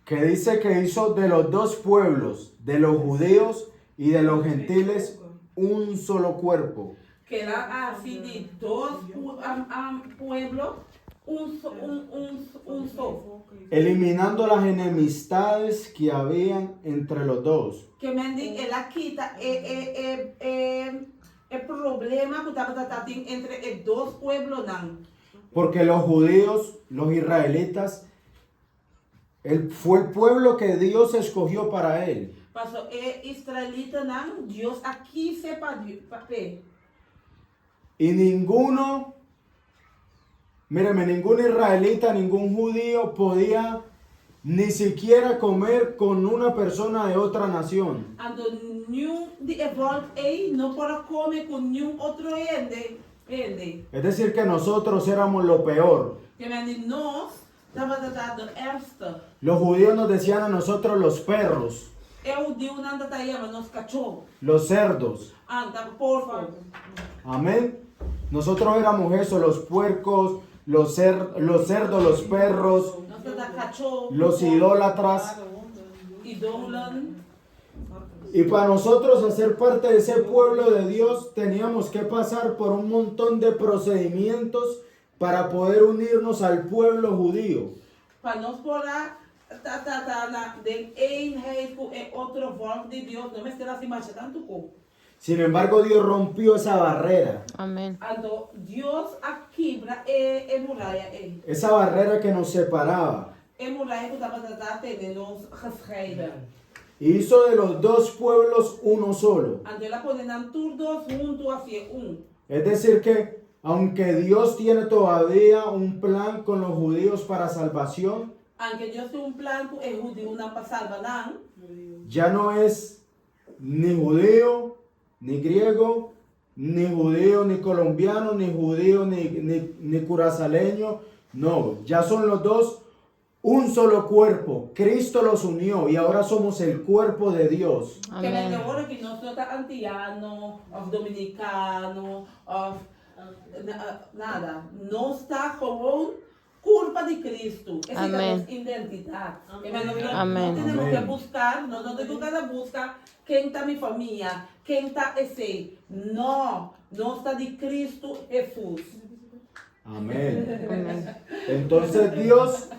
Que dice que hizo de los dos pueblos, de los judíos y de los gentiles, un solo cuerpo. Que era así de dos pueblos, un solo. Eliminando las enemistades que habían entre los dos. Que me ela quita el problema que estaba entre dos pueblos. Porque los judíos, los israelitas, fue el pueblo que Dios escogió para él. Pasó israelita, Dios aquí se papel. Y ninguno, mírame, ningún israelita, ningún judío podía ni siquiera comer con una persona de otra nación. No para comer con ningún otro ende. Es decir, que nosotros éramos lo peor. Los judíos nos decían a nosotros los perros, los cerdos. Amén. Nosotros éramos eso, los puercos, los cerdos, los perros, los idólatras. Y para nosotros hacer parte de ese pueblo de Dios teníamos que pasar por un montón de procedimientos para poder unirnos al pueblo judío. Para nos poder de eenheid en otro volk de Dios, no me estarás imaginando cómo. Sin embargo, Dios rompió esa barrera. Amén. Dios aquí esa barrera que nos separaba. Y hizo de los dos pueblos uno solo. Es decir que aunque Dios tiene todavía un plan con los judíos para salvación, aunque Dios tiene un plan con el judío para salvar, ya no es ni judío, ni griego, ni judío, ni colombiano, ni judío, ni curazaleño. No, ya son los dos un solo cuerpo. Cristo los unió y ahora somos el cuerpo de Dios. Amén. Que no somos antiano, o dominicano, o nada. No está como culpa de Cristo. Esa es nuestra identidad. Amén. No tenemos que buscar, no tenemos que buscar quién está mi familia, quién está ese. No está de Cristo Jesús. Amén. Amén. Entonces Dios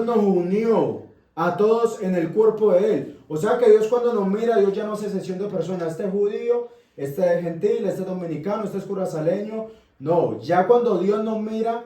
nos unió a todos en el cuerpo de Él. O sea que Dios cuando nos mira, Dios ya no hace sección de personas. Este es judío, este es gentil, este es dominicano, este es curazaleño. No, ya cuando Dios nos mira,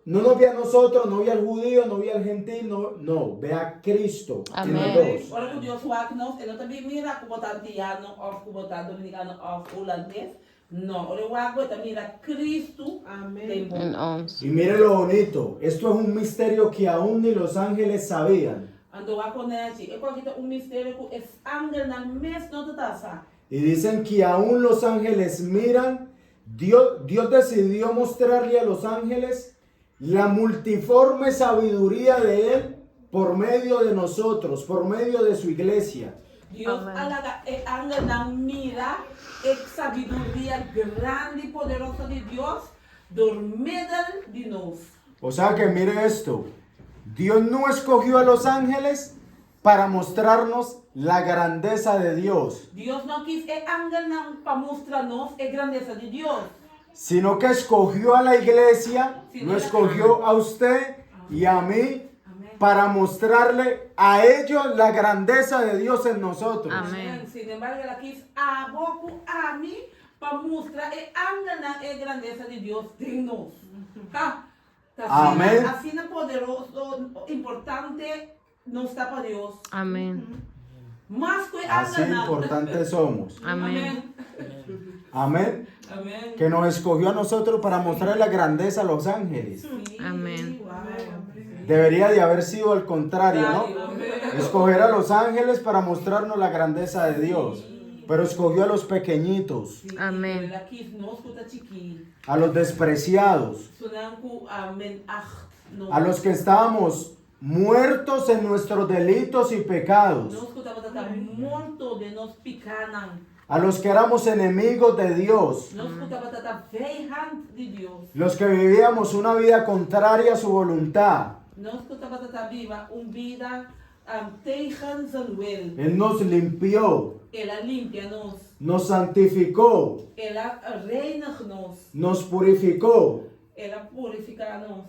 no nos ve a nosotros, no ve al judío, no ve al gentil, no, ve a Cristo. Amén. Ahora Dios no también mira como tantiano, o como dominicano, o holandés. No, ahora mira Cristo. Amén. En ons. Y mire lo bonito, esto es un misterio que aún ni los ángeles sabían. Ando va con ella. Es cualquier un misterio que es ángel na mes no te tasa. Y dicen que aún los ángeles miran. Dios decidió mostrarle a los ángeles la multiforme sabiduría de Él por medio de nosotros, por medio de su iglesia. Dios alaga ángel na mira sabiduría grande y poderosa de Dios por medio de nos. O sea que mire esto, Dios no escogió a los ángeles para mostrarnos la grandeza de Dios. Dios no quiso ángel para mostrarnos la grandeza de Dios. Sino que escogió a la iglesia, lo escogió a usted y a mí para mostrarle a ellos la grandeza de Dios en nosotros. Amén. Sin embargo, la quiso a vos, a mí, para mostrar la grandeza de Dios en nos. Amén. Así es poderoso, importante, no está para Dios. Amén. Más que Así ángel. importantes somos. Amén. Amén. Amén. Que nos escogió a nosotros para mostrar la grandeza a los ángeles. Amén. Debería de haber sido al contrario, ¿no? Amén. Escoger a los ángeles para mostrarnos la grandeza de Dios. Pero escogió a los pequeñitos, Amén. La quiso no escuta chiqui. a los despreciados, Sunanku amén. a los que estábamos muertos en nuestros delitos y pecados, Nos escuta batata muerto de nos picanan. a los que éramos enemigos de Dios, Nos escuta batata vijand de Dios. los que vivíamos una vida contraria a su voluntad. Nos escuta batata viva vida tegen zijn wil. Él nos limpió, Ela limpia nos. nos santificó, Ela reinigt nos. nos purificó Ela purifica nos.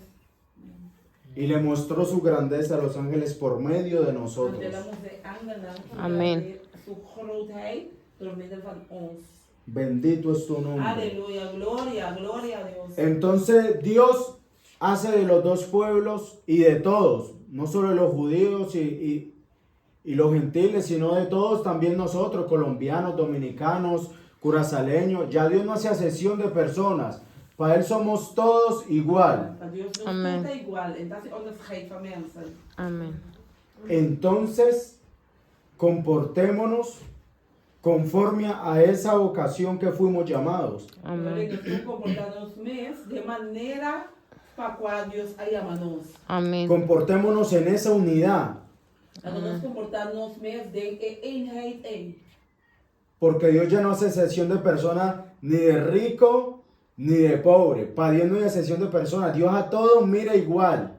y le mostró su grandeza a los ángeles por medio de nosotros. Vertelamos de ángelen. Amén. Su grootheid door middel van ons. Bendito es tu nombre. Aleluya, gloria, gloria a Dios. Entonces Dios hace de los dos pueblos y de todos, no solo de los judíos y los gentiles, sino de todos, también nosotros, colombianos, dominicanos, curazaleños. Ya Dios no hace acepción de personas. Para Él somos todos igual. Para Dios nos Amén. trata igual. Entonces, onderscheid van mensen. Amén. Entonces, comportémonos conforme a esa vocación que fuimos llamados. Amén. Nós comportarmos mes de maneira para qual Deus a chama-nos. Amén. Comportémonos en esa unidad, Nós comportarmos mes de eenheid één. porque Dios ya no hace excepción de personas ni de rico ni de pobre. Para Dios no hay excepción de personas. Dios a todos mira igual.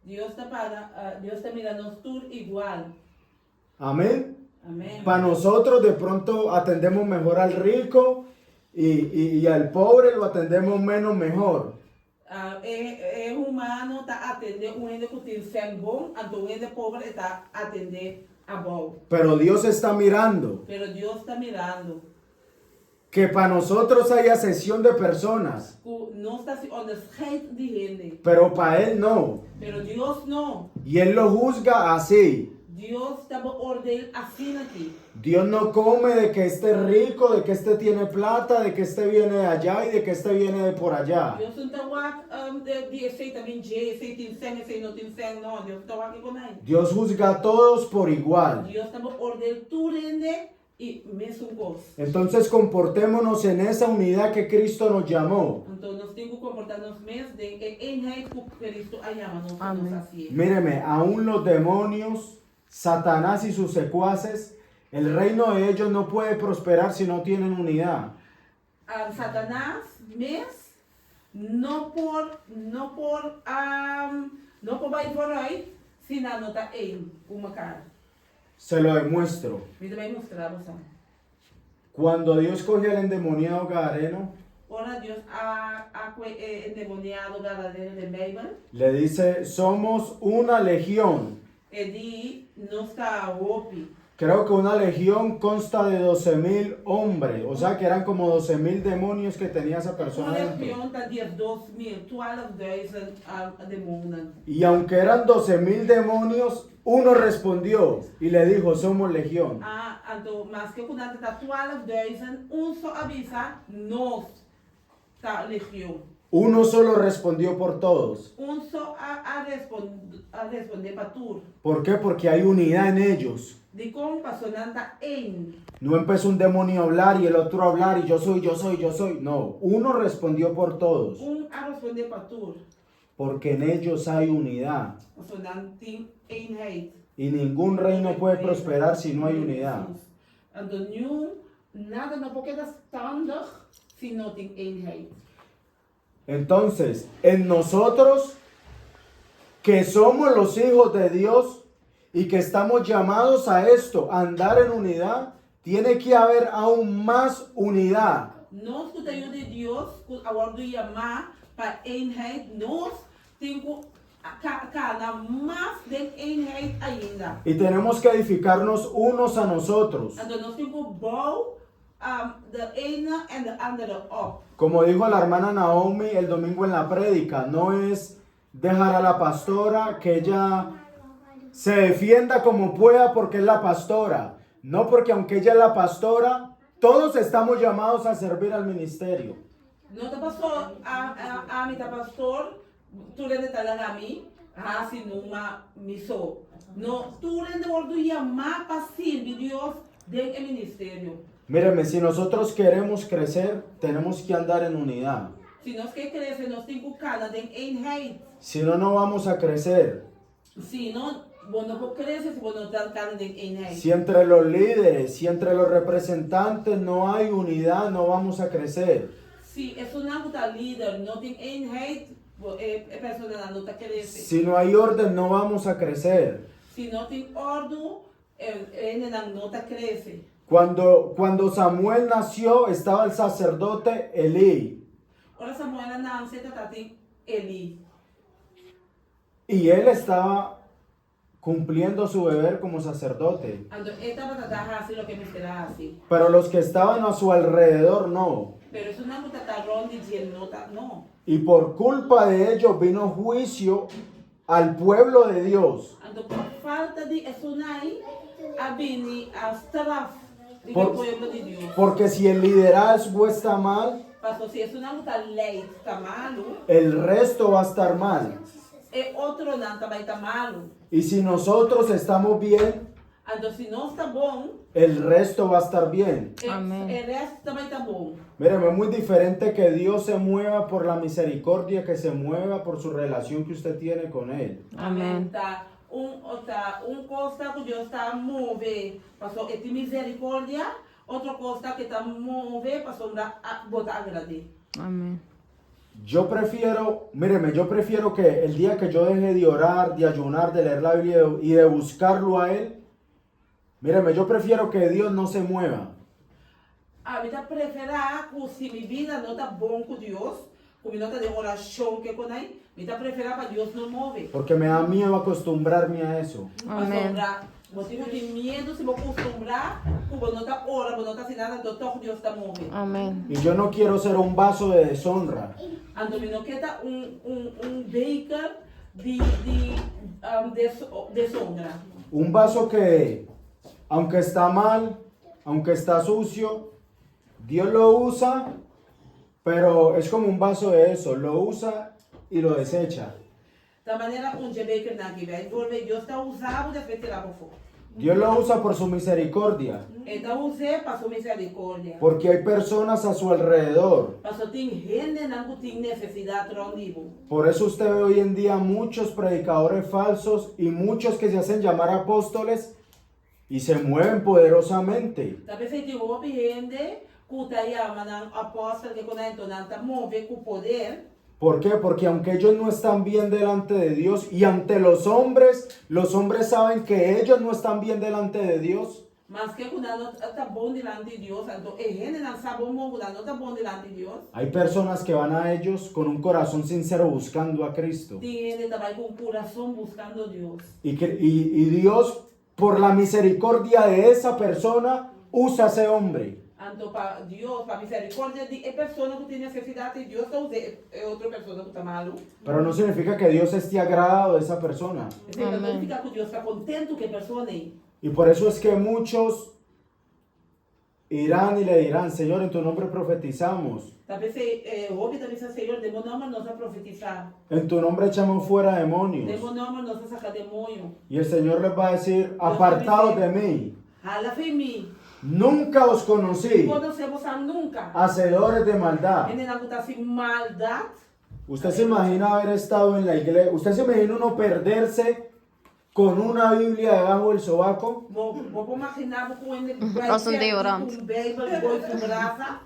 Deus está mirando tudo igual. Amén. Amém. Para nosotros de pronto atendemos mejor al rico y al pobre lo atendemos menos mejor. É humano está atendendo um ende que tem bom, então um ende pobre está atendendo a bom. Pero Dios está mirando Pero Deus está mirando. que para nosotros hay excepción de personas, Não está se onderscheid de gente. pero para Él no. Pero Deus não. Y Él lo juzga así. Deus está beoordeeld assim aqui. Dios no come de que este rico, de que este tiene plata, de que este viene de allá y de que este viene de por allá. Deus não está lá de aceita mentira, aceita incêndio, aceita não tem incêndio, não. Deus está lá aqui com nós. Dios juzga a todos por igual. Deus está beoordeeld tudo e mesmo coisa. Entonces comportémonos en esa unidad que Cristo nos llamó. Então nós temos que comportar-nos mesmo de eenheid que Cristo a chama-nos a Amém. nos assim. Míreme, aún los demonios, Satanás y sus secuaces, el reino de ellos no puede prosperar si no tienen unidad. Satanás não por vai por aí, se não está em uma cara. Se lo demuestro. Me vai mostrar você. Cuando Dios cogió al endemoniado Gadareno, Ora Deus endemoniado gadareiro de Bíblia, le dice, somos una legión. ele não está roupi. Creo que una legión consta de 12,000 hombres, o sea que eran como 12,000 demonios que tenía esa persona Uma dentro. legião está de 12.000, 12.000 demônios. Y aunque eran 12,000 demonios, uno respondió y le dijo, somos legión. Então, mas que quando está 12.000, só avisa, nós está legião. Uno solo respondió por todos. Un só a responder para tudo. ¿Por qué? Porque hay unidad en ellos. De como pasonanta en. No empezó un demonio a hablar y el otro a hablar y yo soy. No, uno respondió por todos. A responder para tudo. Porque en ellos hay unidad. Pasonante eenheid. Y ningún reino puede prosperar si no hay unidad. En de nieuw, nada no puede quedar standig si no tem eenheid. Entonces, en nosotros, que somos los hijos de Dios y que estamos llamados a esto, a andar en unidad, tiene que haber aún más unidad. Nós que temos de Deus, que agora do chamar para eenheid, nós temos cada más de eenheid ainda. Y tenemos que edificarnos unos a nosotros. En nós temos que bouwen de ene en de andere op. Como dijo la hermana Naomi el domingo en la prédica, no es dejar a la pastora que ella se defienda como pueda porque es la pastora. No, porque aunque ella es la pastora, todos estamos llamados a servir al ministerio. No te pasó a mi pastor, tú le talaga a mí, si numa miso. No, tú le volvió llamar para servir Dios del ministerio. Míreme, si nosotros queremos crecer, tenemos que andar en unidad. Si nos que crece, nos tengo cada de eenheid. Si no, no vamos a crecer. Si no, bueno, no creces, si bueno, tal cada de eenheid. Si entre los líderes, si entre los representantes no hay unidad, no vamos a crecer. Si es una puta líder, no tiene eenheid, persona no te crece. Si no hay orden, no vamos a crecer. Si no tiene orden, no te crece. Cuando Samuel nació, estaba el sacerdote Elí. Ahora Samuel nace, te Eli. Y él estaba cumpliendo su deber como sacerdote. Lo que me espera así. Pero los que estaban a su alrededor no. Pero es una mutatarrón de no. Y por culpa de ellos vino juicio al pueblo de Dios. Por falta de eso, abini a straf del pueblo de Dios. Porque si el liderazgo está mal, Pastor, si es una ley está malo, el resto va a estar mal. Otro no está malo. Y si nosotros estamos bien, Entonces, si no está bon, el resto va a estar bien. Amén. el resto también está bon. Miren, es muy diferente que Dios se mueva por la misericordia que se mueva por su relación que usted tiene con Él. Amén. Un costa que Dios está moviendo, pasó esta misericordia, otro costa que está moviendo, pasó a botar agrade. Amén. Yo prefiero que el día que yo deje de orar, de ayunar, de leer la Biblia y de buscarlo a Él, míreme, yo prefiero que Dios no se mueva. A mí te prefiero que si mi vida no está bon con Dios, con mi nota de oración que con él, me te prefiero para Dios no mueve. Porque me da miedo acostumbrarme a eso. Amén. Motivo de miedo se me acostumbrar, como no está ora, no está haciendo nada, todo Dios está moviendo. Amén. Y yo no quiero ser un vaso de deshonra. Ando no queda un baker de deshonra. Un vaso que, aunque está mal, aunque está sucio, Dios lo usa, pero es como un vaso de eso, lo usa y lo desecha. De manera un baker na que vuelve Dios está usado de tirar por fuera. Dios lo usa por su misericordia, Está usé para su misericordia. porque hay personas a su alrededor. Pasó tiene gente no tiene necesidad rondivo. Por eso usted ve hoy en día muchos predicadores falsos y muchos que se hacen llamar apóstoles y se mueven poderosamente. Talvez se digo gente que está llamando apóstol que con esto no está moviendo con poder. ¿Por qué? Porque aunque ellos no están bien delante de Dios y ante los hombres saben que ellos no están bien delante de Dios. Mas que cuando no está bon delante de Dios, entonces gente no sabe cómo cuando no está bon delante de Dios. Hay personas que van a ellos con un corazón sincero buscando a Cristo. Tiene también con corazón buscando a Dios. Y Dios, por la misericordia de esa persona, usa a ese hombre. Entonces, para Dios, para misericordia de persona que tiene necesidad de Dios, usa otra persona que está malo. Pero no significa que Dios esté agradado de esa persona. Significa que Dios está contento que persona. Y por eso es que muchos irán y le dirán, Señor, en tu nombre profetizamos, Talvez houve também esse Senhor, de meu nome nós a profetizar. en tu nombre echamos fuera De demonios. meu nome nós a sacar demônio. Y el Señor les va a decir, apartados de mí, Hala em mim. nunca os conocí, Conhecemos a nunca. hacedores de maldad. Ele não está assim maldade. Usted se imagina haber estado en la iglesia, usted se imagina uno perderse con una Biblia debajo del sobaco. Vou imaginar com ele Nós não tem orando. com Bíblia, com braça.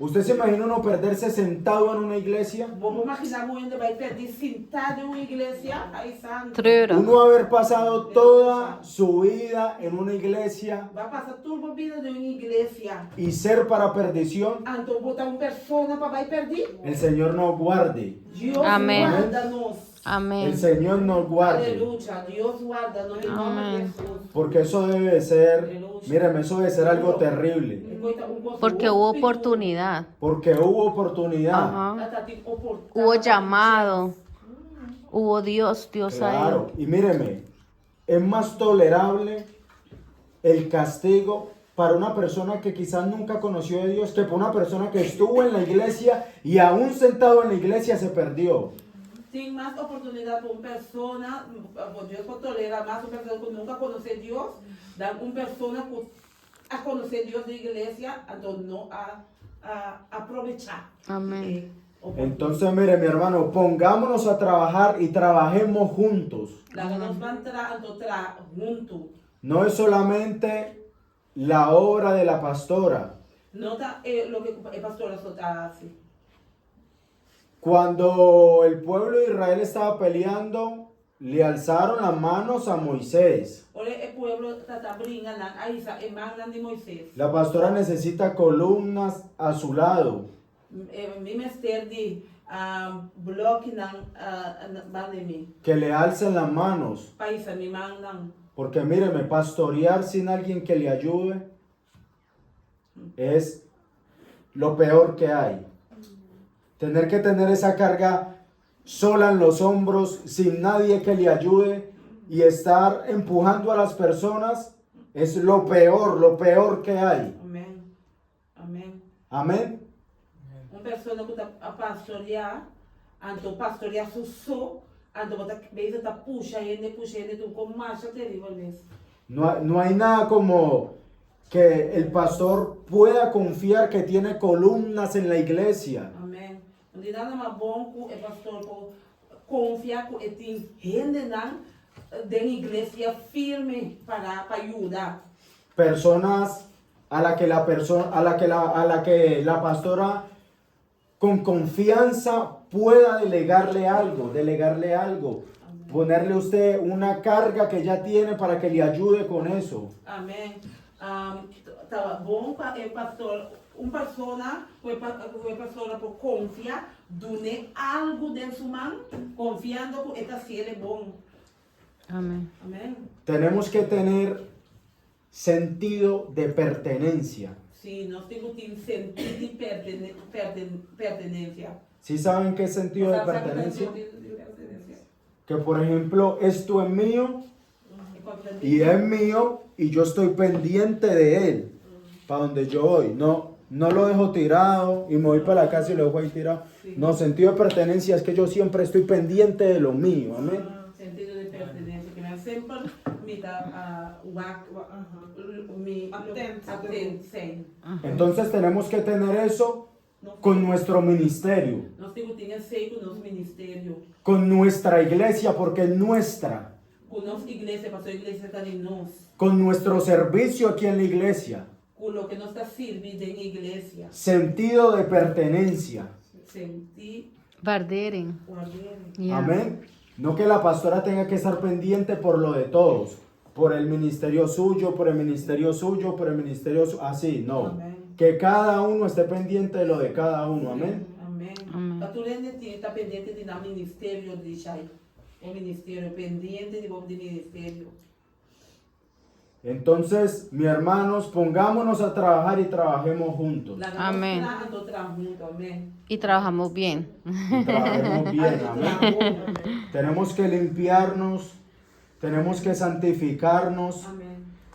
Usted se imagina uno perderse sentado en una iglesia. Vou imaginar com ele vai perder sentado em uma igreja. Aí santo. Trura. Uno haber pasado toda su vida en una iglesia Vai passar toda a vida de uma igreja. y ser para perdición. Então botar uma pessoa para vai perder. El Señor nos guarde. Deus Amém. guarda-nos. Amém. El Señor nos guarde. Aleluya, Dios guarda-nos em nome de Jesus. Porque eso debe ser, míreme, eso debe ser algo terrible. Porque hubo oportunidad. Porque hubo oportunidad. Ajá. Hubo llamado. Hubo Dios Claro. ahí. Y míreme, es más tolerable el castigo para una persona que quizás nunca conoció a Dios que para una persona que estuvo en la iglesia y aún sentado en la iglesia se perdió. Tem mais oportunidade para uma pessoa, Deus pode tolerar mais uma pessoa que nunca conheceu Deus, da uma pessoa que a conhecer Deus na igreja, então não a aproveitar. Amém. Entonces, mire, mi hermano, pongámonos a trabajar y trabajemos juntos. Lá nós vamos entrar juntos. No es solamente la obra de la pastora. Não está o que a pastora só está assim. Cuando el pueblo de Israel estaba peleando, le alzaron las manos a Moisés. Olha, o povo está brincando, aí está a de Moisés. La pastora necesita columnas a su lado. Ministério de bloco na base mim. Que le alcen las manos. País me mandam. Porque míreme, pastorear sin alguien que le ayude es lo peor que hay. Tener que tener esa carga sola en los hombros, sin nadie que le ayude y estar empujando a las personas es lo peor que hay. Amém. Amém. Amén. Uma pessoa que está a pastorear, então pastorear só, então bota vez está puxa ele tu com marcha terrível mesmo. No hay nada como que el pastor pueda confiar que tiene columnas en la iglesia. Amém. Não tem nada mais bom que o pastor confiar que ele tem gente na igreja firme para ayudar. Personas a la que la pastora con confianza pueda delegarle algo, ponerle usted una carga que ya tiene para que le ayude con eso. Amém. Tá bom para o pastor, uma pessoa por confiar, donar algo de sua mão, confiando que esta ser bom. Amém. Amém. Tenemos que tener sentido de pertenencia. Sí, nós temos que ter sentido de pertenencia. ¿Sí saben qué es sentido de pertenencia? Que por ejemplo, esto es mío y es mío y yo estoy pendiente de él para donde yo voy. No lo dejo tirado y me voy para la casa y lo dejo ahí tirado. No, sentido de pertenencia es que yo siempre estoy pendiente de lo mío. Amén. Sentido de pertenencia, que me sempre me dá atenção. Entonces tenemos que tener eso con nuestro ministerio, Nós temos que ter seio com o nosso ministério, con nuestra iglesia porque es nuestra, com a nossa igreja, para a sua igreja está em nós, con nuestro servicio aquí en la iglesia. com o que nós está servindo em igreja. Sentido de pertenencia. Sentir, Guardarem. guardar. Yeah. Amén. No que la pastora tenga que estar pendiente por lo de todos, por el ministerio suyo, por el ministerio suyo, por el ministerio suyo, así, no. Amén. Que cada uno esté pendiente de lo de cada uno, amén. Amém. Amém. A tu está pendente de dar ministério de Shai. O ministério pendiente de ministério. Entonces, mis hermanos, pongámonos a trabajar y trabajemos juntos. Amén. Amém. Y trabajamos bien. Y trabajemos bien, amén. Tenemos que limpiarnos, tenemos que santificarnos, Amém.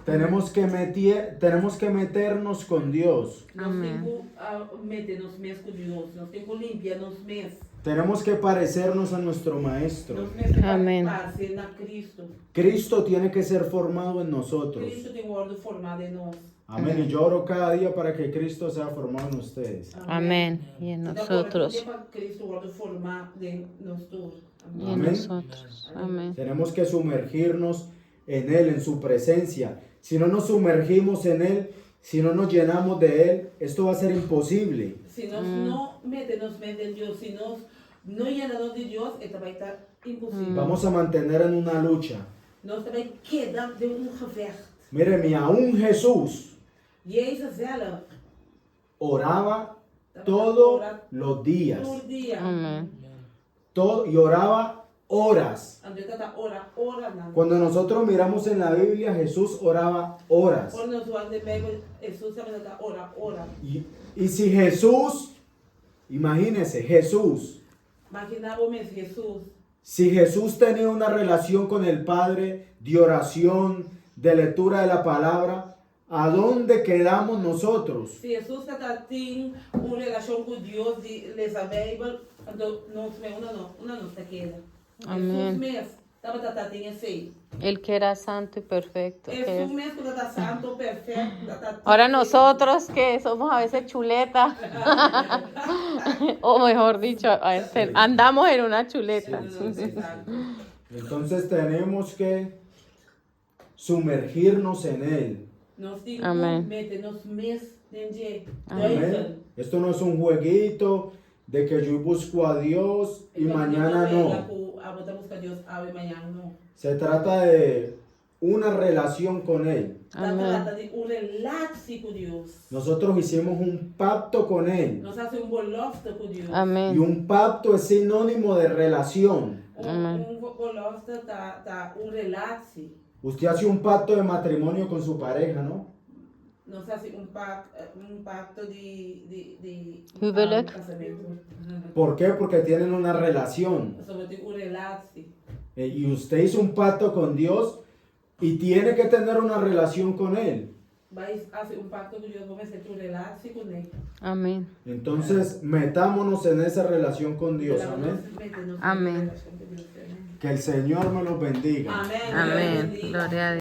tenemos que meternos con Dios. Nós temos que meter-nos mesmo com Deus. Nós temos que limpiar-nos mesmo. Tenemos que parecernos a nuestro Maestro. Nós temos que Amém. parecer na Cristo. Cristo tiene que ser formado en nosotros. Cristo tem ordem formada em nós. Amén. Y yo oro cada día para que Cristo sea formado en ustedes. Amén. Y en nosotros. Para Cristo ordem formar de nós todos. Y en Amén. nosotros. Amén. Tenemos que sumergirnos en Él, en su presencia. Si no nos sumergimos en Él, si no nos llenamos de Él, esto va a ser imposible. Se nós não metemos em Deus, se nós não llenamos de Deus, então vai estar impossível. Vamos a mantener en una lucha. Nós também quedamos de revés. Míreme, aún Jesús Jezus zelf. oraba todos los días. Todo dia. Amén. Y oraba horas. André tata ora não. Cuando nosotros miramos en la Biblia, Jesús oraba horas. Quando nós vamos de Bíblia, Jesus também tata ora. Y si Jesús, imagínense, Jesús, Imaginava mesmo Jesus. si Jesús tenía una relación con el Padre de oración, de lectura de la palabra, ¿a dónde quedamos nosotros? Se Jesus tata tem uma relação com Deus de ler a Bíblia, então nós uma não está queda. Amém. Jesus mesmo tata tem esse. El que era santo y perfecto. que Jesus es- mesmo tata santo, perfeito, tata. Ahora nosotros que somos a veces chuleta, o mejor dicho, a veces andamos en una chuleta. Entonces tenemos que sumergirnos en Él. Nós temos Amém. que meter-nos mesmo dentro de Amén. Esto no es un jueguito de que yo busco a Dios y mañana no. Vamos a Deus amanhã não. Se trata de una relación con Él. Amém. Trata de relato com Deus. Nosotros hicimos un pacto con Él. Nós fazemos bolofta com Deus. Y Amén. un pacto es sinónimo de relación. Bolofta tá relato. Usted hace un pacto de matrimonio con su pareja, ¿no? Nós fazemos pacto de Huwelijk. casamento. ¿Por qué? Porque tienen una relación. Nós vamos ter relato. Y usted hizo un pacto con Dios y tiene que tener una relación con Él. Vai fazer pacto com Deus, vamos ter relato com Ele. Amén. Entonces, metámonos en esa relación con Dios. Amén. Amén. Que el Señor me los bendiga. Amén. Amén. Gloria a Dios.